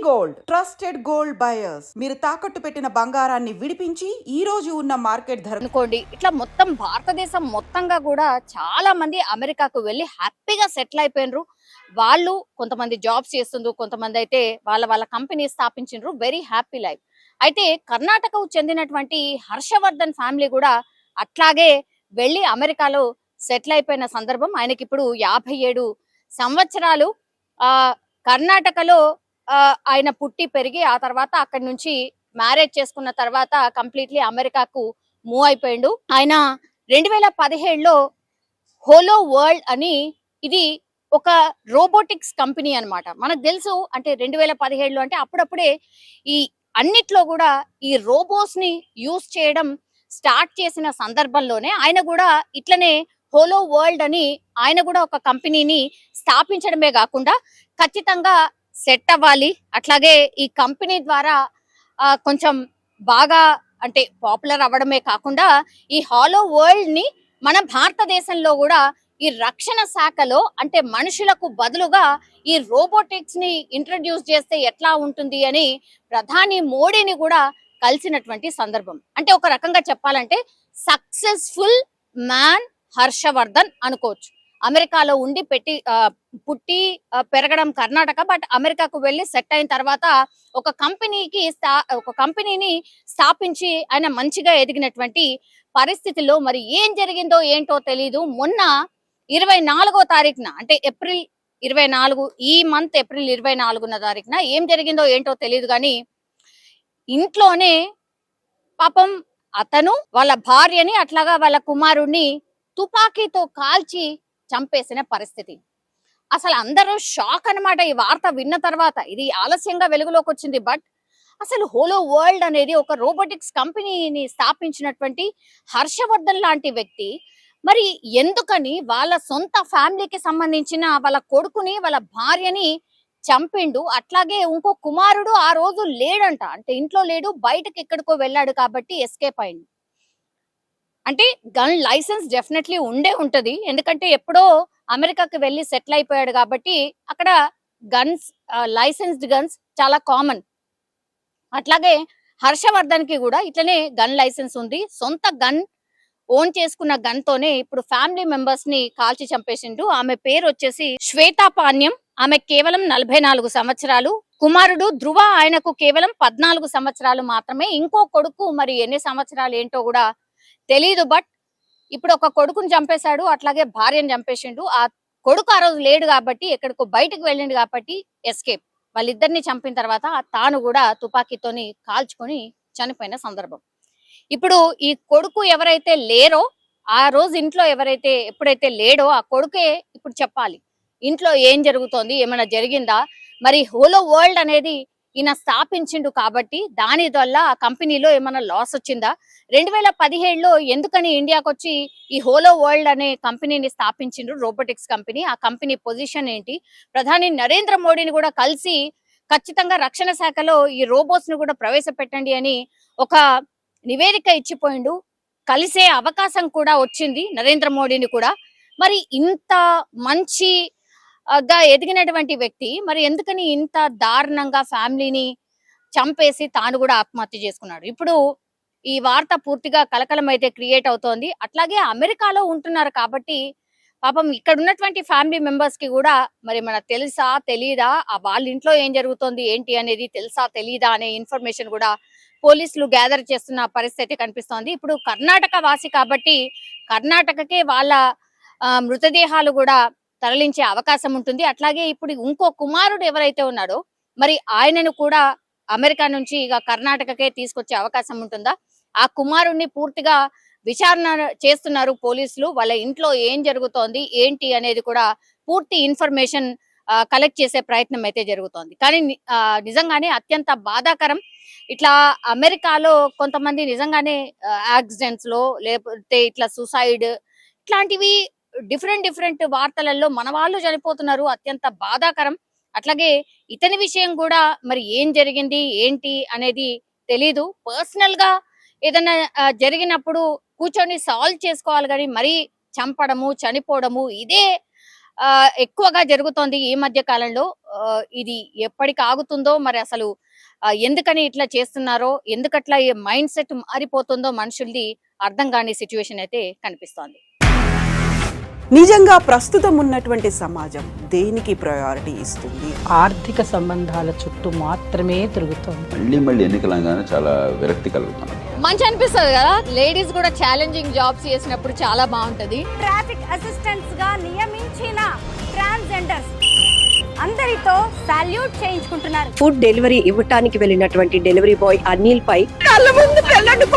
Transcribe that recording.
Gold trusted gold buyers మీరు తాకట్టు పెట్టిన బంగారాన్ని విడిపించి ఈ రోజు ఉన్న మార్కెట్ ధర అనుకోండి. ఇట్లా మొత్తం భారతదేశం మొత్తంగా కూడా చాలా మంది అమెరికాకు వెళ్ళి హ్యాపీగా సెటిల్ అయిపోయినరు. వాళ్ళు కొంతమంది జాబ్స్ చేస్తుండ్రు, కొంతమంది అయితే వాళ్ళ కంపెనీ స్థాపించిండ్రు. Very happy life. అయితే కర్ణాటకకు చెందినటువంటి హర్షవర్ధన్ ఫ్యామిలీ కూడా అట్లాగే వెళ్ళి అమెరికాలో సెటిల్ అయిపోయిన సందర్భం. ఆయనకి ఇప్పుడు 57 సంవత్సరాలు. ఆ కర్ణాటకలో ఆయన పుట్టి పెరిగి ఆ తర్వాత అక్కడి నుంచి మ్యారేజ్ చేసుకున్న తర్వాత కంప్లీట్లీ అమెరికాకు మూవ్ అయిపోయిండు. ఆయన 2017లో హోలో వరల్డ్ అని, ఇది ఒక రోబోటిక్స్ కంపెనీ అన్నమాట. మనకు తెలుసు అంటే 2017లో అంటే అప్పుడప్పుడే ఈ అన్నిట్లో కూడా ఈ రోబోస్ ని యూజ్ చేయడం స్టార్ట్ చేసిన సందర్భంలోనే ఆయన కూడా ఇట్లనే హోలో వరల్డ్ అని ఆయన కూడా ఒక కంపెనీని స్థాపించడమే కాకుండా ఖచ్చితంగా సెట్ అవ్వాలి, అట్లాగే ఈ కంపెనీ ద్వారా కొంచెం బాగా అంటే పాపులర్ అవ్వడమే కాకుండా ఈ హాలో వరల్డ్ ని మన భారతదేశంలో కూడా ఈ రక్షణ శాఖలో అంటే మనుషులకు బదులుగా ఈ రోబోటిక్స్ ని ఇంట్రడ్యూస్ చేస్తే ఎట్లా ఉంటుంది అని ప్రధాని మోడీని కూడా కలిసినటువంటి సందర్భం. అంటే ఒక రకంగా చెప్పాలంటే సక్సెస్ఫుల్ మ్యాన్ హర్షవర్ధన్ అనుకోవచ్చు. అమెరికాలో ఉండి పుట్టి పెరగడం కర్ణాటక, బట్ అమెరికాకు వెళ్ళి సెట్ అయిన తర్వాత ఒక కంపెనీని స్థాపించి ఆయన మంచిగా ఎదిగినటువంటి పరిస్థితుల్లో మరి ఏం జరిగిందో ఏంటో తెలీదు. మొన్న 24వ తారీఖున అంటే ఏప్రిల్ 24, ఈ మంత్ ఏప్రిల్ 24న తారీఖున ఏం జరిగిందో ఏంటో తెలియదు కానీ ఇంట్లోనే పాపం అతను వాళ్ళ భార్యని అట్లాగా వాళ్ళ కుమారుణ్ణి తుపాకీతో కాల్చి చంపేసిన పరిస్థితి. అసలు అందరూ షాక్ అన్నమాట ఈ వార్త విన్న తర్వాత. ఇది ఆలస్యంగా వెలుగులోకి వచ్చింది, బట్ అసలు హోలో వరల్డ్ అనేది ఒక రోబోటిక్స్ కంపెనీని స్థాపించినటువంటి హర్షవర్ధన్ లాంటి వ్యక్తి మరి ఎందుకని వాళ్ళ సొంత ఫ్యామిలీకి సంబంధించిన వాళ్ళ కొడుకుని వాళ్ళ భార్యని చంపిండు. అట్లాగే ఇంకో కుమారుడు ఆ రోజు లేడంట, అంటే ఇంట్లో లేడు, బయటకు ఎక్కడికో వెళ్ళాడు కాబట్టి ఎస్కేప్ అయింది. అంటే గన్ లైసెన్స్ డెఫినెట్లీ ఉంటది, ఎందుకంటే ఎప్పుడో అమెరికాకి వెళ్ళి సెటిల్ అయిపోయాడు కాబట్టి అక్కడ గన్స్, లైసెన్స్డ్ గన్స్ చాలా కామన్. అట్లాగే హర్షవర్ధన్ కి కూడా ఇట్లనే గన్ లైసెన్స్ ఉంది. సొంత గన్ ఓన్ చేసుకున్న గన్ తోనే ఇప్పుడు ఫ్యామిలీ మెంబర్స్ ని కాల్చి చంపేసిండు. ఆమె పేరు వచ్చేసి శ్వేతా పాణ్యం. ఆమె కేవలం 44 సంవత్సరాలు. కుమారుడు ధ్రువ, ఆయనకు కేవలం 14 సంవత్సరాలు మాత్రమే. ఇంకో కొడుకు మరి ఎన్ని సంవత్సరాలు ఏంటో కూడా తెలీదు, బట్ ఇప్పుడు ఒక కొడుకుని చంపేశాడు, అట్లాగే భార్యను చంపేసిండు. ఆ కొడుకు ఆ రోజు లేడు కాబట్టి ఎక్కడికో బయటకు వెళ్ళిండు కాబట్టి ఎస్కేప్. వాళ్ళిద్దరిని చంపిన తర్వాత తాను కూడా తుపాకీతోని కాల్చుకొని చనిపోయిన సందర్భం. ఇప్పుడు ఈ కొడుకు ఎవరైతే లేరో, ఆ రోజు ఇంట్లో ఎప్పుడైతే లేడో ఆ కొడుకే ఇప్పుడు చెప్పాలి ఇంట్లో ఏం జరుగుతోంది, ఏమైనా జరిగిందా, మరి హోలో వరల్డ్ అనేది ఈయన స్థాపించిండు కాబట్టి దాని వల్ల ఆ కంపెనీలో ఏమైనా లాస్ వచ్చిందా, 2017లో ఎందుకని ఇండియాకి వచ్చి ఈ హోలో వరల్డ్ అనే కంపెనీని స్థాపించిండ్రు, రోబోటిక్స్ కంపెనీ, ఆ కంపెనీ పొజిషన్ ఏంటి, ప్రధాని నరేంద్ర మోడీని కూడా కలిసి ఖచ్చితంగా రక్షణ శాఖలో ఈ రోబోట్స్ ను కూడా ప్రవేశపెట్టండి అని ఒక నివేదిక ఇచ్చిపోయిండు. కలిసే అవకాశం కూడా వచ్చింది నరేంద్ర మోడీని కూడా. మరి ఇంత మంచిగా ఎదిగినటువంటి వ్యక్తి మరి ఎందుకని ఇంత దారుణంగా ఫ్యామిలీని చంపేసి తాను కూడా ఆత్మహత్య చేసుకున్నాడు? ఇప్పుడు ఈ వార్త పూర్తిగా కలకలం అయితే క్రియేట్ అవుతోంది. అట్లాగే అమెరికాలో ఉంటున్నారు కాబట్టి పాపం ఇక్కడ ఉన్నటువంటి ఫ్యామిలీ మెంబర్స్ కి కూడా మరి మనకు తెలుసా తెలీదా, వాళ్ళ ఇంట్లో ఏం జరుగుతోంది ఏంటి అనేది తెలుసా తెలీదా అనే ఇన్ఫర్మేషన్ కూడా పోలీసులు గ్యాదర్ చేస్తున్న పరిస్థితి కనిపిస్తోంది. ఇప్పుడు కర్ణాటక వాసి కాబట్టి కర్ణాటకకే వాళ్ళ మృతదేహాలు కూడా తరలించే అవకాశం ఉంటుంది. అట్లాగే ఇప్పుడు ఇంకో కుమారుడు ఎవరైతే ఉన్నాడో మరి ఆయనను కూడా అమెరికా నుంచి ఇక కర్ణాటకకే తీసుకొచ్చే అవకాశం ఉంటుందా? ఆ కుమారుణ్ణి పూర్తిగా విచారణ చేస్తున్నారు పోలీసులు. వాళ్ళ ఇంట్లో ఏం జరుగుతోంది ఏంటి అనేది కూడా పూర్తి ఇన్ఫర్మేషన్ కలెక్ట్ చేసే ప్రయత్నం అయితే జరుగుతోంది. కానీ నిజంగానే అత్యంత బాధాకరం. ఇట్లా అమెరికాలో కొంతమంది నిజంగానే యాక్సిడెంట్స్ లో లేకపోతే ఇట్లా సూసైడ్ ఇట్లాంటివి డిఫరెంట్ వార్తలలో మన వాళ్ళు చనిపోతున్నారు. అత్యంత బాధాకరం. అట్లాగే ఇతని విషయం కూడా మరి ఏం జరిగింది ఏంటి అనేది తెలీదు. పర్సనల్ గా ఏదైనా జరిగినప్పుడు కూర్చొని సాల్వ్ చేసుకోవాలి కానీ మరీ చంపడము చనిపోవడము ఇదే ఎక్కువగా జరుగుతోంది ఈ మధ్య కాలంలో. ఇది ఎప్పటికి ఆగుతుందో మరి అసలు ఎందుకని ఇట్లా చేస్తున్నారో, ఎందుకట్లా ఈ మైండ్ సెట్ మారిపోతుందో మనుషులది అర్థం కాని సిచ్యువేషన్ అయితే కనిపిస్తోంది. నిజంగా ప్రస్తుతం ఉన్నటువంటి సమాజం దేనికి ప్రయారిటీ ఇస్తుంది? ఆర్థిక సంబంధాల చుట్టూ మాత్రమే తిరుగుతోంది. మళ్ళీ ఎన్నికలంగానే చాలా విరక్తి కలుగుతున్నాం. మంచి అనిపిస్తుంది కదా, లేడీస్ కూడా ఛాలెంజింగ్ జాబ్స్ చేసినప్పుడు చాలా బాగుంటది. ట్రాఫిక్ అసిస్టెంట్స్ గా నియమించిన ట్రాన్స్జెండర్స్ అందరితో సాల్యూట్ చేయించుకుంటున్నారు. ఫుడ్ డెలివరీ ఇవ్వటానికి వెళ్ళినటువంటి డెలివరీ బాయ్ అనిల్ పై కళ్ళ ముందు పెళ్ళండి